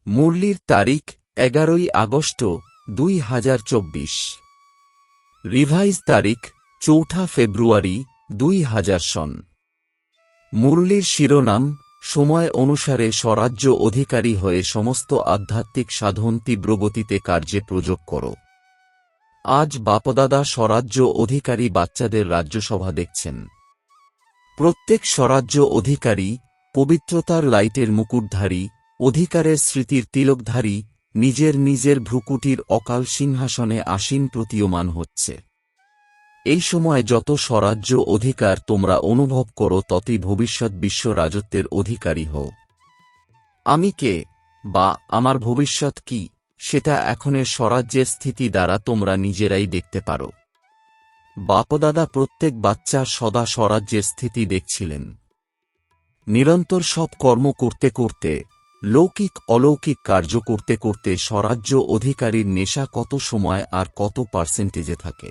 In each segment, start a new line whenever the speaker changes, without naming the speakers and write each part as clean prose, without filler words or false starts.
মুরলির তারিখ 11 August 2024। Revise তারিখ 4 ফেব্রুয়ারি 2000 সন। মুরলির শিরোনাম সময় অনুসারে স্বরাজ্য অধিকারী হয়ে সমস্ত আধ্যাত্মিক সাধন তীব্রগতিতে কার্যে প্রয়োগ করো। আজ বাপদাদা স্বরাজ্য অধিকারী বাচ্চাদের রাজ্যসভা দেখছেন। প্রত্যেক স্বরাজ্য অধিকারী পবিত্রতার লাইটের মুকুটধারী, অধিকারের স্মৃতির তিলকধারী, নিজের নিজের ভ্রুকুটির অকাল সিংহাসনে আসীন প্রতীয়মান হচ্ছে। এই সময় যত স্বরাজ্য অধিকার তোমরা অনুভব করো ততই ভবিষ্যৎ বিশ্ব রাজত্বের অধিকারী হও। আমি কে বা আমার ভবিষ্যৎ কি, সেটা এখনের স্বরাজ্যের স্থিতি দ্বারা তোমরা নিজেরাই দেখতে পারো। বাপদাদা প্রত্যেক বাচ্চার সদা স্বরাজ্যের স্থিতি দেখছিলেন। নিরন্তর সব কর্ম করতে করতে, লৌকিক অলৌকিক কার্য করতে করতে স্বরাজ্য অধিকারীর নেশা কত সময় আর কত পার্সেন্টেজে থাকে।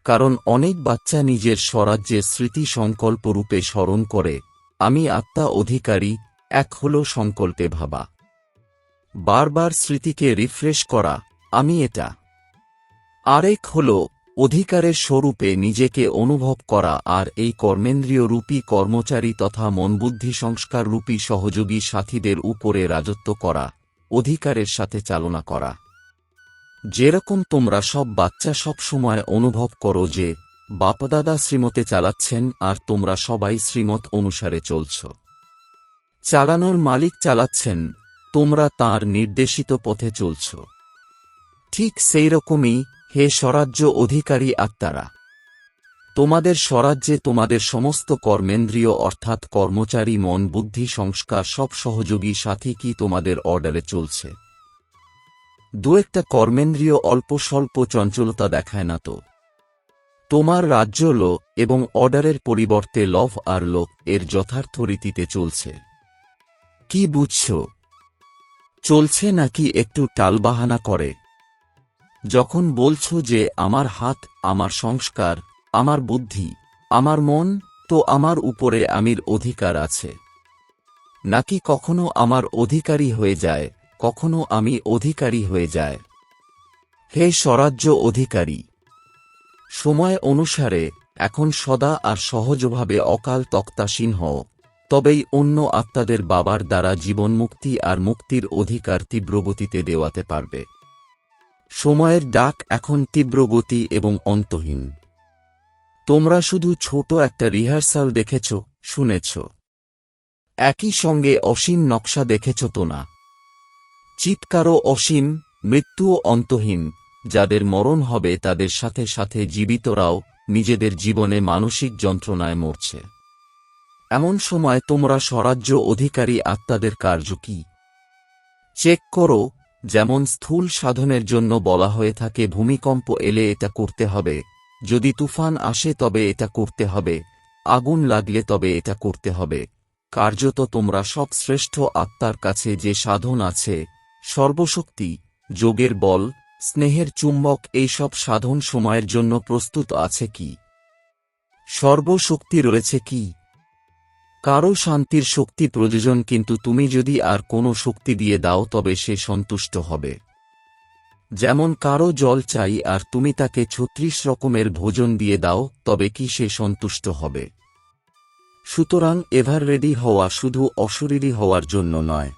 কারণ অনেক বাচ্চা নিজের স্বরাজ্যের স্মৃতি সংকল্প রূপে স্মরণ করে, আমি আত্মা অধিকারী, এক হল সংকল্পে ভাবা। বারবার স্মৃতিকে রিফ্রেশ করা, আমি এটা। আরেক হল অধিকারের স্বরূপে নিজেকে অনুভব করা আর এই কর্মেন্দ্রিয় রূপী কর্মচারী তথা মনবুদ্ধি সংস্কার রূপী সহযোগী সাথীদের উপরে রাজত্ব করা, অধিকারের সাথে চালনা করা। যেরকম তোমরা সব বাচ্চা সব সময় অনুভব করো যে বাপদাদা শ্রীমতে চালাচ্ছেন আর তোমরা সবাই শ্রীমত অনুসারে চলছ। চালানোর মালিক চালাচ্ছেন, তোমরা তাঁর নির্দেশিত পথে চলছ। ঠিক সেই রকমই হে স্বরাজ্য অধিকারী আত্মারা, তোমাদের স্বরাজ্যে তোমাদের সমস্ত কর্মেন্দ্রিয় অর্থাৎ কর্মচারী মন বুদ্ধি সংস্কার সব সহযোগী সাথী কি তোমাদের অর্ডারে চলছে? দু একটা কর্মেন্দ্রিয় অল্প স্বল্প চঞ্চলতা দেখায় না তো? তোমার রাজ্য লো এবং অর্ডারের পরিবর্তে লভ আর লোভ এর যথার্থ রীতিতে চলছে। কি বুঝছ? চলছে নাকি একটু টালবাহানা করে? যখন বলছ যে আমার হাত, আমার সংস্কার, আমার বুদ্ধি, আমার মন, তো আমার উপরে আমির অধিকার আছে। নাকি কখনো আমার অধিকারী হয়ে যায়, কখনো আমি অধিকারী হয়ে যায়। হে স্বরাজ্য অধিকারী, সময় অনুসারে এখন সদা আর সহজভাবে অকাল তক্তাসীন হও, তবেই অন্য আত্মাদের বাবার দ্বারা জীবনমুক্তি আর মুক্তির অধিকার তীব্রগতিতে দেওয়াতে পারবে। সময়ের ডাক এখন তীব্রগতি এবং অন্তহীন। তোমরা শুধু ছোট একটা রিহার্সাল দেখেছ, শুনেছ। একই সঙ্গে অসীম নকশা দেখেছ তো না? চিৎকারও অসীম, মৃত্যুও অন্তহীন। যাদের মরণ হবে তাদের সাথে সাথে জীবিতরাও নিজেদের জীবনে মানসিক যন্ত্রণায় মরছে। এমন সময় তোমরা স্বরাজ্য অধিকারী আত্মাদের কার্য কি? চেক করো। যেমন স্থূল সাধনের জন্য বলা হয়ে থাকে ভূমিকম্প এলে এটা করতে হবে, যদি তুফান আসে তবে এটা করতে হবে, আগুন লাগলে তবে এটা করতে হবে। কার্যত তোমরা সব শ্রেষ্ঠ আত্মার কাছে যে সাধন আছে, সর্বশক্তি, যোগের বল, স্নেহের চুম্বক, এই সব সাধন সময়ের জন্য প্রস্তুত আছে কি? সর্বশক্তি রয়েছে কি? কারো শান্তির শক্তি প্রয়োজন, কিন্তু তুমি যদি আর কোনো শক্তি দিয়ে দাও তবে সে সন্তুষ্ট হবে। যেমন কারো জল চাই আর তুমি তাকে 36 রকমের ভোজন দিয়ে দাও, তবে কি সে সন্তুষ্ট হবে? সুতরাং এভার রেডি হওয়া শুধু অশরীরী হওয়ার জন্য নয়,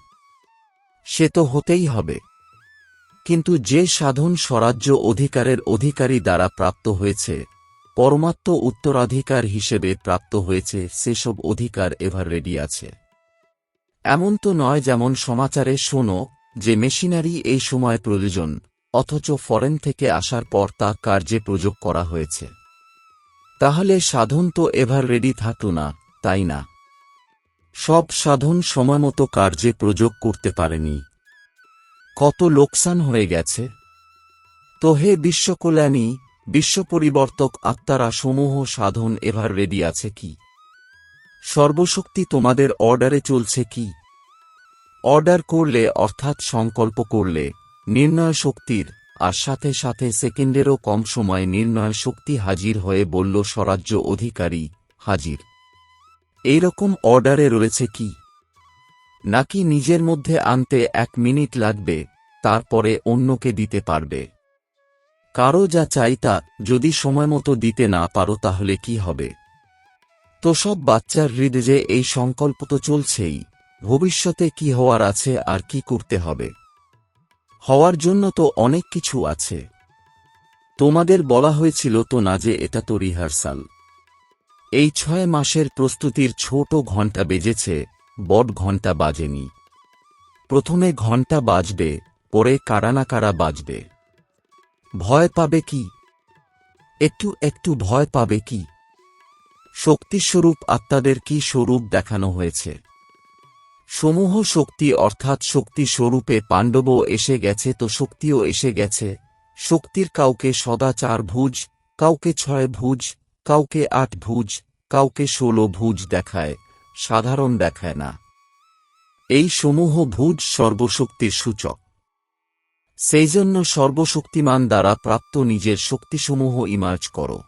সে তো হতেই হবে। কিন্তু যে সাধন স্বরাজ্য অধিকারের অধিকারী দ্বারা প্রাপ্ত হয়েছে, পরমাত্ম উত্তরাধিকার হিসেবে প্রাপ্ত হয়েছে, সেসব অধিকার এভার রেডি আছে। এমন তো নয় যেমন সমাচারে শোনো যে মেশিনারি এই সময় প্রয়োজন, অথচ ফরেন থেকে আসার পর তা কার্যে প্রয়োগ করা হয়েছে। তাহলে সাধন তো এভার রেডি থাকল না, তাই না? সব সাধন সময়মতো কার্যে প্রয়োগ করতে পারেনি। কত লোকসান হয়ে গেছে। তো হে বিশ্বকল্যাণী, বিশ্বপরিবর্তক আত্মারা সমূহ সাধন এভার রেডি আছে কি? সর্বশক্তি তোমাদের অর্ডারে চলছে কি? অর্ডার করলে অর্থাৎ সংকল্প করলে নির্ণয় শক্তির, আর সাথে সাথে সেকেন্ডেরও কম সময়ে নির্ণয় শক্তি হাজির হয়ে বলল স্বরাজ্য অধিকারী হাজির। এইরকম অর্ডারে রয়েছে কি? নাকি নিজের মধ্যে আনতে 1 মিনিট লাগবে, তারপরে অন্যকে দিতে পারবে? কারো যা চাই তা যদি সময়মতো দিতে না পারো তাহলে কি হবে? তো সব বাচ্চার হৃদয়ে এই সংকল্প তো চলছেই, ভবিষ্যতে কি হওয়ার আছে আর কি করতে হবে। হওয়ার জন্য তো অনেক কিছু আছে। তোমাদের বলা হয়েছিল তো না যে এটা তো রিহার্সাল। এই 6 মাসের প্রস্তুতির ছোট ঘণ্টা বেজেছে, বড় ঘণ্টা বাজেনি। প্রথমে ঘণ্টা বাজবে, পরে কারা না কারা বাজবে। ভয় পাবে কি? একটু একটু ভয় পাবে কি? শক্তিস্বরূপ আত্মাদের কি স্বরূপ দেখানো হয়েছে? সমূহ শক্তি অর্থাৎ শক্তি স্বরূপে পাণ্ডবও এসে গেছে, তো শক্তিও এসে গেছে। শক্তির কাউকে সদা 4 ভুজ, কাউকে 6 ভুজ, কাউকে 8 ভুজ, কাউকে 16 ভুজ দেখায়, সাধারণ দেখায় না। এই সমূহ ভুজ সর্বশক্তির সূচক। সেই জন্য সর্বশক্তিমান দ্বারা প্রাপ্ত নিজের শক্তিসমূহ ইমার্জ করো।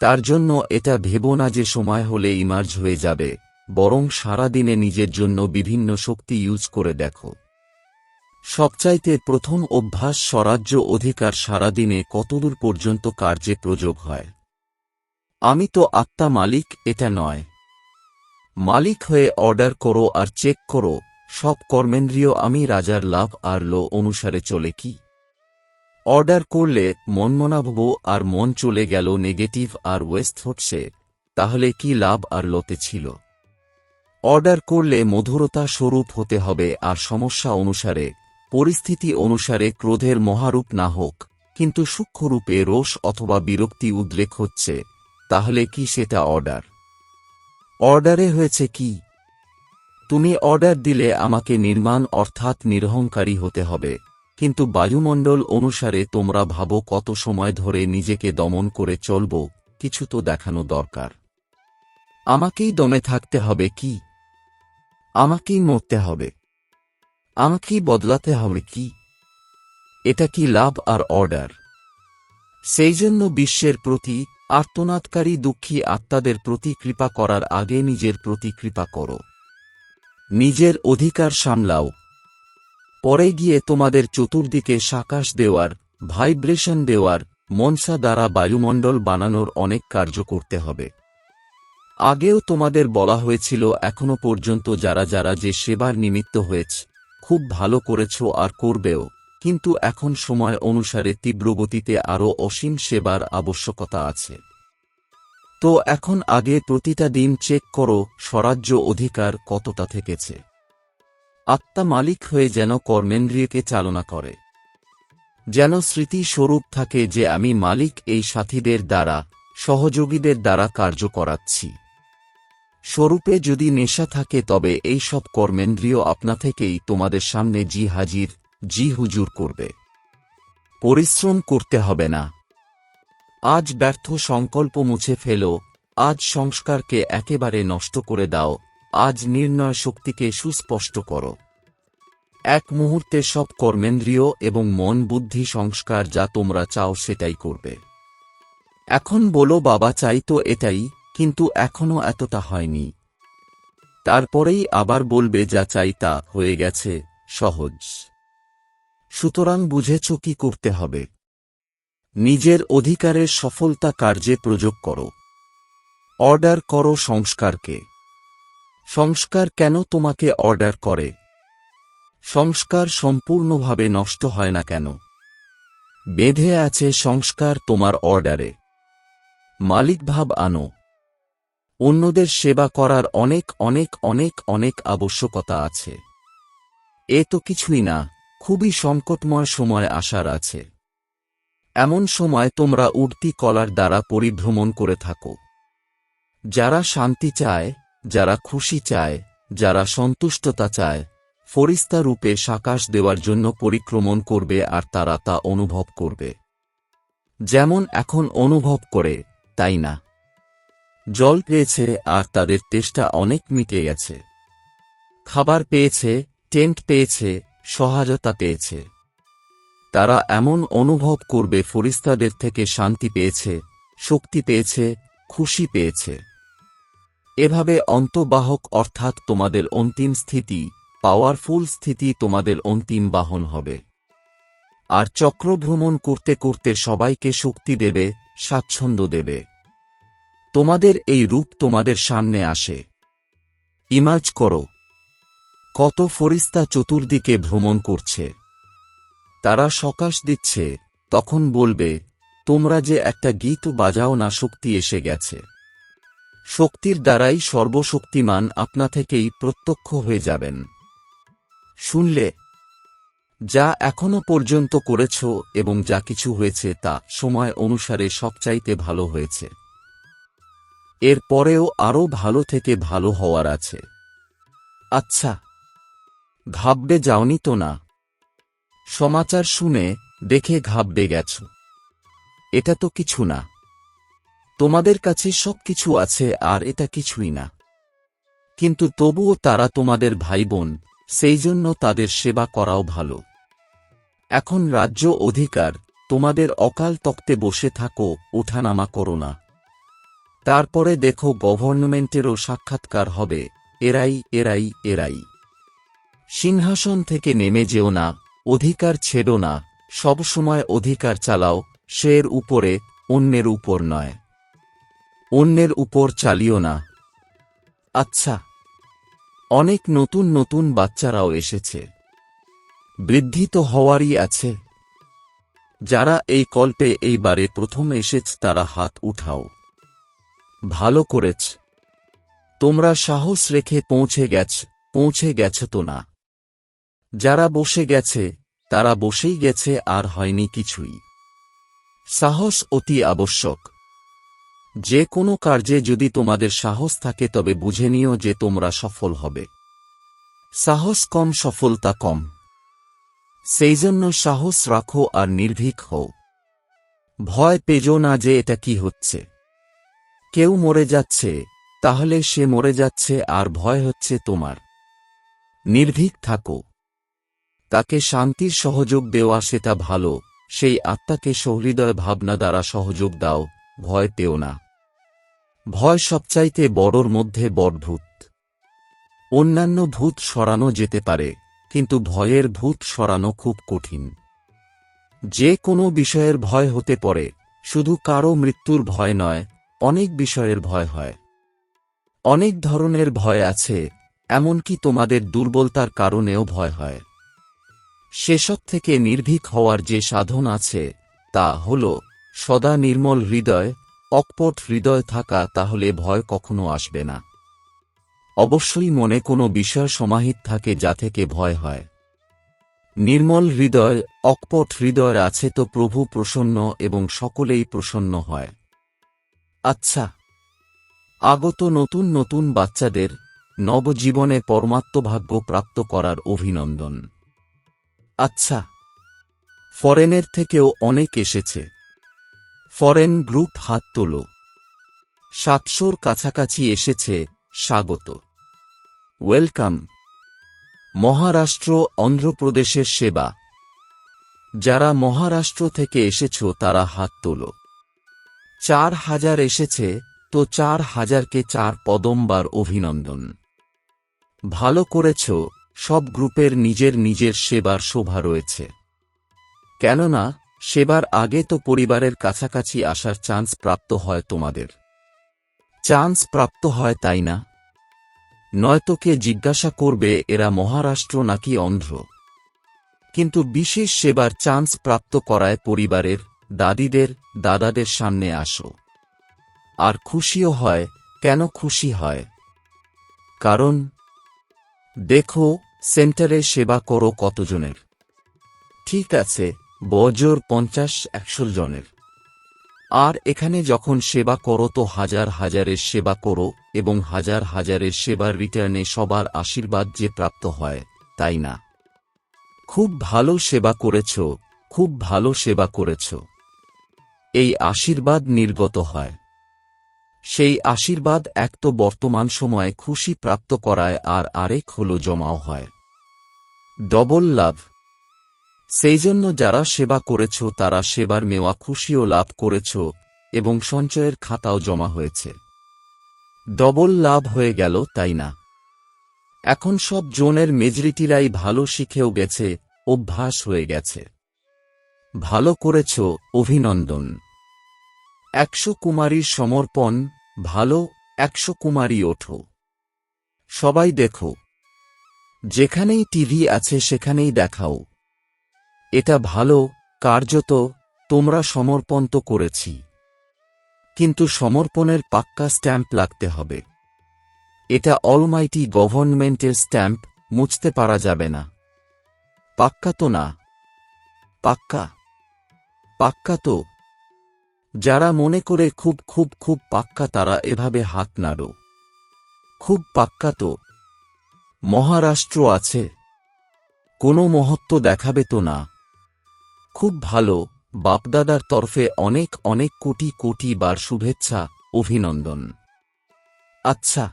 তার জন্য এটা ভেবো না যে সময় হলে ইমার্জ হয়ে যাবে, বরং সারাদিনে নিজের জন্য বিভিন্ন শক্তি ইউজ করে দেখো। সবচাইতে প্রথম অভ্যাস স্বরাজ্য অধিকার সারাদিনে কতদূর পর্যন্ত কার্যে প্রয়োগ হয়। আমি তো আত্মা মালিক এটা নয়। মালিক হয়ে অর্ডার করো আর চেক করো সব কর্মেন্দ্রিয় আমি রাজার লাভ আর লো অনুসারে চলে কি। অর্ডার করলে মনমনাভব আর মন চলে গেল নেগেটিভ আর ওয়েস্ট থটসে, তাহলে কি লাভ আর লোতে ছিল? অর্ডার করলে মধুরতা স্বরূপ হতে হবে আর সমস্যা অনুসারে, পরিস্থিতি অনুসারে ক্রোধের মহারূপ না হোক, কিন্তু সূক্ষ্মরূপে রোষ অথবা বিরক্তি উদ্রেক হচ্ছে, তাহলে কি সেটা অর্ডার? অর্ডারে হয়েছে কি? তুমি অর্ডার দিলে আমাকে নির্মাণ অর্থাৎ নিরহংকারী হতে হবে, কিন্তু বায়ুমণ্ডল অনুসারে তোমরা ভাবো কত সময় ধরে নিজেকে দমন করে চলব, কিছু তো দেখানো দরকার। আমাকেই দমে থাকতে হবে কি? আমাকেই মরতে হবে? আমাকেই বদলাতে হবে কি? এটা কি লাভ আর অর্ডার? সেই জন্য বিশ্বের প্রতি আর্তনাদকারী দুঃখী আত্মাদের প্রতি কৃপা করার আগে নিজের প্রতি কৃপা করো। নিজের অধিকার সামলাও। পরে গিয়ে তোমাদের চতুর্দিকে সাকাশ দেওয়ার, ভাইব্রেশন দেওয়ার, মনসা দ্বারা বায়ুমণ্ডল বানানোর অনেক কার্য করতে হবে। আগেও তোমাদের বলা হয়েছিল এখনো পর্যন্ত যারা যারা যে সেবার নিমিত্ত হয়েছে, খুব ভালো করেছ আর করবেও, কিন্তু এখন সময় অনুসারে তীব্রগতিতে আরও অসীম সেবার আবশ্যকতা আছে। তো এখন আগে প্রতিটা দিন চেক করো স্বরাজ্য অধিকার কতটা থেকেছে। আত্মা মালিক হয়ে যেন কর্মেন্দ্রিয়কে চালনা করে, যেন স্মৃতি স্বরূপ থাকে যে আমি মালিক, এই সাথীদের দ্বারা, সহযোগীদের দ্বারা কার্য করাচ্ছি। স্বরূপে যদি নেশা থাকে তবে এই সব কর্মেন্দ্রিয় আপনা থেকেই তোমাদের সামনে জি হাজির, জি হুজুর করবে। পরিশ্রম করতে হবে না। আজ ব্যর্থ সংকল্প মুছে ফেলো, আজ সংস্কারকে একেবারে নষ্ট করে দাও, আজ নির্ণয় শক্তিকে সুস্পষ্ট করো। এক মুহূর্তে সব কর্মেন্দ্রিয় এবং মন বুদ্ধি সংস্কার যা তোমরা চাও সেটাই করবে। এখন বলো বাবা চাই তো এটাই, কিন্তু এখনো এতটা হয়নি। তারপরেই আবার বলবে যা চাই তা হয়ে গেছে, সহজ। সুতরাং বুঝেছ কি করতে হবে। নিজের অধিকারের সফলতা কার্যে প্রয়োগ করো। অর্ডার করো সংস্কারকে। সংস্কার কেন তোমাকে অর্ডার করে? সংস্কার সম্পূর্ণভাবে নষ্ট হয় না কেন? বেঁধে আছে সংস্কার তোমার অর্ডারে। মালিক ভাব আনো। অন্যদের সেবা করার অনেক অনেক অনেক অনেক আবশ্যকতা আছে। এ তো কিছুই না, খুবই সংকটময় সময় আসার আছে। এমন সময় তোমরা উঠতি কলার দ্বারা পরিভ্রমণ করে থাকো। যারা শান্তি চায়, যারা খুশি চায়, যারা সন্তুষ্টতা চায়, ফরিস্তা রূপে সাকাশ দেওয়ার জন্য পরিক্রমণ করবে আর তারা তা অনুভব করবে। যেমন এখন অনুভব করে, তাই না? জল পেয়েছে আর তাদের তেষ্টা অনেক মিটে গেছে। খাবার পেয়েছে, টেন্ট পেয়েছে, সহায়তা পেয়েছে। তারা এমন অনুভব করবে ফরিস্তাদের থেকে শান্তি পেয়েছে, শক্তি পেয়েছে, খুশি পেয়েছে। এভাবে অন্তবাহক অর্থাৎ তোমাদের অন্তিম স্থিতি, পাওয়ারফুল স্থিতি তোমাদের অন্তিম বাহন হবে। আর চক্রভ্রমণ করতে করতে সবাইকে শক্তি দেবে, স্বাচ্ছন্দ্য দেবে। তোমাদের এই রূপ তোমাদের সামনে আসে। ইমাজ করো, কত ফরিস্তা চতুর্দিকে ভ্রমণ করছে। তারা সকাশ দিচ্ছে, তখন বলবে, তোমরা যে একটা গীত বাজাও না, শক্তি এসে গেছে। শক্তির দ্বারাই সর্বশক্তিমান আপনা থেকেই প্রত্যক্ষ হয়ে যাবেন। শুনলে, যা এখনো পর্যন্ত করেছ এবং যা কিছু হয়েছে তা সময় অনুসারে সবচাইতে ভালো হয়েছে। এর পরেও আরও ভালো থেকে ভালো হওয়ার আছে। আচ্ছা, ঘাবড়ে যাওনি তো না? সমাচার শুনে দেখে ঘাবড়ে গেছ? এটা তো কিছু না। তোমাদের কাছে সব কিছু আছে আর এটা কিছুই না। কিন্তু তবুও তারা তোমাদের ভাই বোন, সেই জন্য তাদের সেবা করাও ভালো। এখন রাজ্য অধিকার, তোমাদের অকাল তক্তে বসে থাকো, ওঠানামা করো না। তারপরে দেখো গভর্নমেন্টেরও সাক্ষাৎকার হবে। এরাই এরাই এরাই। সিংহাসন থেকে নেমে যেও না, অধিকার ছেড়ো না, সবসময় অধিকার চালাও, সের উপরে, অন্যের উপর নয়। অন্যের উপর চালিও না। আচ্ছা, অনেক নতুন নতুন বাচ্চারাও এসেছে। বৃদ্ধি তো হওয়ারই আছে। যারা এই কল্পে এইবারে প্রথম এসেছ তারা হাত উঠাও। ভালো করেছ। তোমরা সাহস রেখে পৌঁছে গেছ তো না। যারা বসে গেছে তারা বসেই গেছে, আর হয়নি কিছুই। সাহস অতি আবশ্যক। যে কোনো কার্যে যদি তোমাদের সাহস থাকে তবে বুঝে নিও যে তোমরা সফল হবে। সাহস কম, সফলতা কম। সেই জন্য সাহস রাখো আর নির্ভীক হও। ভয় পেজো না যে এটা কি হচ্ছে। কেউ মরে যাচ্ছে, তাহলে সে মরে যাচ্ছে আর ভয় হচ্ছে তোমার। নির্ভীক থাকো। তাকে শান্তির সহযোগ দেওয়া সেটা ভালো, সেই আত্মাকে সহৃদয় ভাবনা দ্বারা সহযোগ দাও, ভয় পেও না। ভয় সবচাইতে বড়র মধ্যে বড় ভূত। অন্যান্য ভূত সরানো যেতে পারে, কিন্তু ভয়ের ভূত সরানো খুব কঠিন। যে কোনো বিষয়ের ভয় হতে পারে, শুধু কারো মৃত্যুর ভয় নয়, অনেক বিষয়ের ভয় হয়। অনেক ধরনের ভয় আছে, এমনকি তোমাদের দুর্বলতার কারণেও ভয় হয়। সেসব থেকে নির্ভীক হওয়ার যে সাধন আছে তা হল সদা নির্মল হৃদয়, অকপট হৃদয় থাকা, তাহলে ভয় কখনো আসবে না। অবশ্যই মনে কোনো বিষয় সমাহিত থাকে যা থেকে ভয় হয়। নির্মল হৃদয়, অকপট হৃদয় আছে তো প্রভু প্রসন্ন এবং সকলেই প্রসন্ন হয়। আচ্ছা, আগত নতুন নতুন বাচ্চাদের নবজীবনে পরমাত্মভাগ্য প্রাপ্ত করার অভিনন্দন। আচ্ছা, ফরেনের থেকেও অনেক এসেছে। ফরেন গ্রুপ হাত তোলো। 700-র কাছাকাছি এসেছে, স্বাগত। ওয়েলকাম। মহারাষ্ট্র, অন্ধ্রপ্রদেশের সেবা। যারা মহারাষ্ট্র থেকে এসেছ তারা হাত তোলো। 4000 এসেছে, তো 4000কে 4 পদমবার অভিনন্দন। ভালো করেছ। সব গ্রুপের নিজের নিজের সেবার শোভা রয়েছে। কেননা সেবার আগে তো পরিবারের কাছাকাছি আসার চান্স প্রাপ্ত হয় তোমাদের। চান্স প্রাপ্ত হয়, তাই না? নয়তো কে জিজ্ঞাসা করবে এরা মহারাষ্ট্র নাকি অন্ধ্র। কিন্তু বিশেষ সেবার চান্স প্রাপ্ত করায় পরিবারের দাদিদের দাদাদের সামনে আসো। আর খুশিও হয়। কেন খুশি হয়? কারণ দেখো সেন্টারে সেবা করো কতজনের। ঠিক আছে, বজোর 50-100 জনের। আর এখানে যখন সেবা করো তো হাজার হাজারের সেবা করো, এবং হাজার হাজারের সেবার রিটার্নে সবার আশীর্বাদ যে প্রাপ্ত হয়, তাই না? খুব ভালো সেবা করেছ, খুব ভালো সেবা করেছ। এই আশীর্বাদ নির্গত হয়। সেই আশীর্বাদ এক তো বর্তমান সময়ে খুশি প্রাপ্ত করায়, আর আরেক হল জমাও হয়। ডবল লাভ। সেই জন্য যারা সেবা করেছ তারা সেবার মেওয়া খুশিও লাভ করেছ, এবং সঞ্চয়ের খাতাও জমা হয়েছে। ডবল লাভ হয়ে গেল, তাই না? এখন সব জোনের মেজরিটিরাই ভালো শিখেও গেছে, অভ্যাস হয়ে গেছে। ভালো করেছ, অভিনন্দন। 100 কুমারীর সমর্পণ, ভালো। 100 কুমারী ওঠো। সবাই দেখো। যেখানেই টিভি আছে সেখানেই দেখাও। এটা ভালো, কার্যত তোমরা সমর্পণ তো করেছি, কিন্তু সমর্পণের পাক্কা স্ট্যাম্প লাগতে হবে। এটা অলমাইটি গভর্নমেন্টের স্ট্যাম্প, মুছতে পারা যাবে না। পাক্কা তো না? পাক্কা? পাক্কা তো? যারা মনে করে খুব খুব খুব পাক্কা তারা এভাবে হাত নাড়ো। খুব পাক্কা তো? মহারাষ্ট্র আছে? কোনো মহত্ব দেখাবে তো না? খুব ভালো, বাপদাদার তরফে অনেক অনেক কোটি কোটি বার শুভেচ্ছা, অভিনন্দন। আচ্ছা,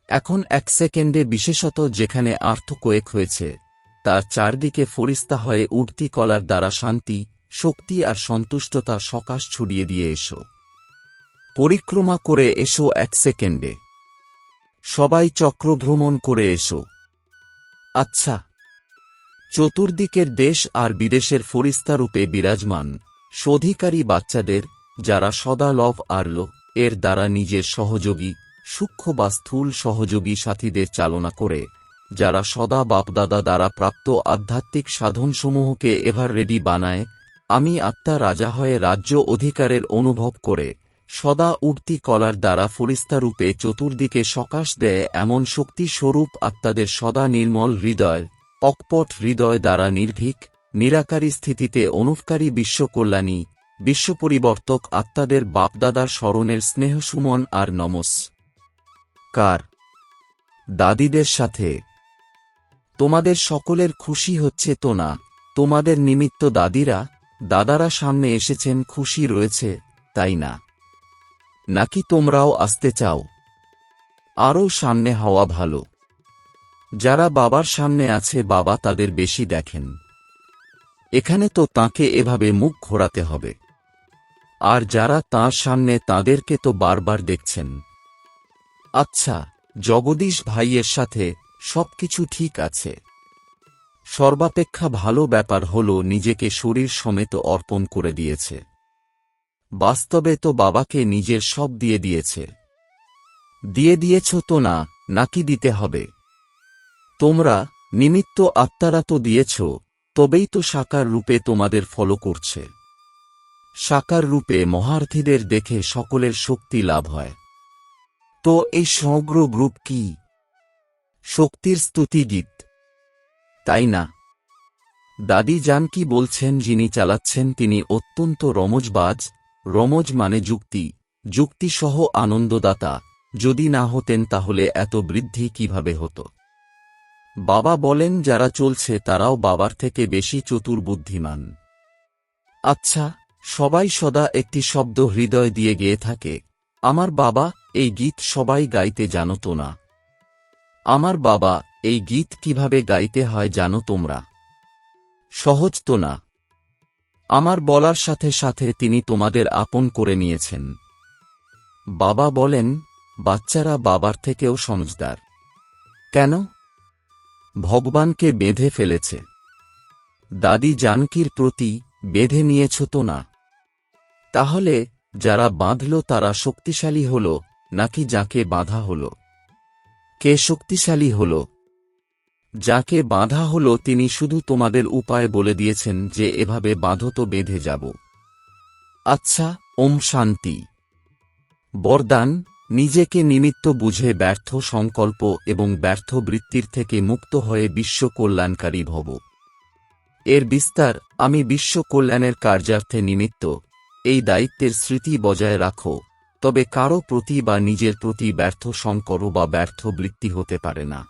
এখন 1 সেকেন্ডে, বিশেষত যেখানে আর্থকোয়েক হয়েছে তার চারদিকে ফরিস্তা হয়ে উঠতি কলার দ্বারা শান্তি, শক্তি আর সন্তুষ্টতা সকাশ ছড়িয়ে দিয়ে এসো। পরিক্রমা করে এসো 1 সেকেন্ডে। সবাই চক্রভ্রমণ করে এসো। আচ্ছা, চতুর্দিকের দেশ আর বিদেশের ফরিস্তারূপে বিরাজমান স্বাধিকারী বাচ্চাদের, যারা সদা লভ আর লো এর দ্বারা নিজের সহযোগী, সূক্ষ্ম বা স্থূল সহযোগী সাথীদের চালনা করে, যারা সদা বাপদাদা দ্বারা প্রাপ্ত আধ্যাত্মিক সাধনসমূহকে এভার রেডি বানায়, আমি আত্মা রাজা হয়ে রাজ্য অধিকারের অনুভব করে, সদা উঠতি কলার দ্বারা ফরিস্তারূপে চতুর্দিকে সকাশ দেয় এমন শক্তি স্বরূপ আত্মাদের সদা নির্মল হৃদয়, অকপট হৃদয় দ্বারা নির্ভীক, নিরাকারী স্থিতিতে অনুপকারী বিশ্বকল্যাণী, বিশ্বপরিবর্তক আত্মাদের বাপদাদার স্মরণের স্নেহসুমন আর নমস্কার। দাদিদের সাথে তোমাদের সকলের খুশি হচ্ছে তো না? তোমাদের নিমিত্ত দাদিরা, দাদারা সামনে এসেছেন, খুশি রয়েছে, তাই না? নাকি তোমরাও আসতে চাও? আরও সামনে হওয়া ভালো। যারা বাবার সামনে আছে বাবা তাদের বেশি দেখেন। এখানে তো তাঁকে এভাবে মুখ ঘোরাতে হবে। আর যারা তাঁর সামনে তাদেরকে তো বারবার দেখছেন। আচ্ছা, জগদীশ ভাইয়ের সাথে সবকিছু ঠিক আছে। সর্বাপেক্ষা ভালো ব্যাপার হল নিজেকে শরীর সমেত অর্পণ করে দিয়েছে। বাস্তবে তো বাবাকে নিজের সব দিয়ে দিয়েছে। দিয়ে দিয়েছ তো না, নাকি দিতে হবে? তোমরা নিমিত্ত আত্মারা তো দিয়েছ, তবেই তো সাকার রূপে তোমাদের ফলো করছে। সাকার রূপে মহারথীদের দেখে সকলের শক্তি লাভ হয়। তো এই সমগ্র গ্রুপ কি? শক্তির স্তুতি গীত, তাই না? দাদি যান কি বলছেন, যিনি চালাচ্ছেন তিনি অত্যন্ত রমজবাজ। রমজ মানে যুক্তি, যুক্তিসহ আনন্দদাতা। যদি না হতেন তাহলে এত বৃদ্ধি কিভাবে হতো? বাবা বলেন যারা চলছে তারাও বাবার থেকে বেশি চতুর বুদ্ধিমান। আচ্ছা, সবাই সদা একটি শব্দ হৃদয় দিয়ে গেয়ে থাকে, আমার বাবা। এই গীত সবাই গাইতে জানো তো না? আমার বাবা, এই গীত কিভাবে গাইতে হয় জানো তোমরা? সহজ তো না? আমার বলার সাথে সাথে তিনি তোমাদের আপন করে নিয়েছেন। বাবা বলেন, বাচ্চারা বাবার থেকেও সমঝদার। কেন? ভগবানকে বেঁধে ফেলেছে। দাদি জানকীর প্রতি বেঁধে নিয়েছ তো না? তাহলে যারা বাঁধল তারা শক্তিশালী হল, নাকি যাকে বাঁধা হল? কে শক্তিশালী হল? যাকে বাঁধা হল তিনি শুধু তোমাদের উপায় বলে দিয়েছেন যে এভাবে বাঁধো তো বেঁধে যাব। আচ্ছা, ওম শান্তি। বরদান, নিজেকে নিমিত্ত বুঝে ব্যর্থ সংকল্প এবং ব্যর্থ বৃত্তির থেকে মুক্ত হয়ে বিশ্ব কল্যাণকারী ভব। এর বিস্তার, আমি বিশ্ব কল্যাণের কার্যার্থে নিমিত্ত, এই দায়িত্বের স্মৃতি বজায় রাখো। তবে কারো প্রতি বা নিজের প্রতি ব্যর্থ সংকল্প বা ব্যর্থ বৃত্তি হতে পারে না।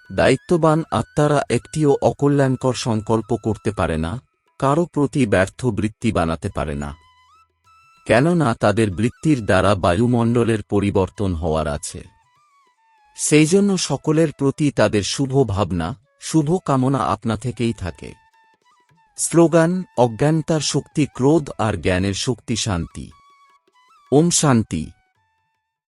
দায়িত্ববান আত্মারা একটিও অকল্যাণকর সংকল্প করতে পারে না, কারো প্রতি ব্যর্থ বৃত্তি বানাতে পারে না। কেননা তাদের বৃত্তির দ্বারা বায়ুমণ্ডলের পরিবর্তন হওয়ার আছে। সেই জন্য সকলের প্রতি তাদের শুভ ভাবনা, শুভ কামনা আপনা থেকেই থাকে। স্লোগান, অজ্ঞানতার শক্তি ক্রোধ আর জ্ঞানের শক্তি শান্তি। ওম শান্তি।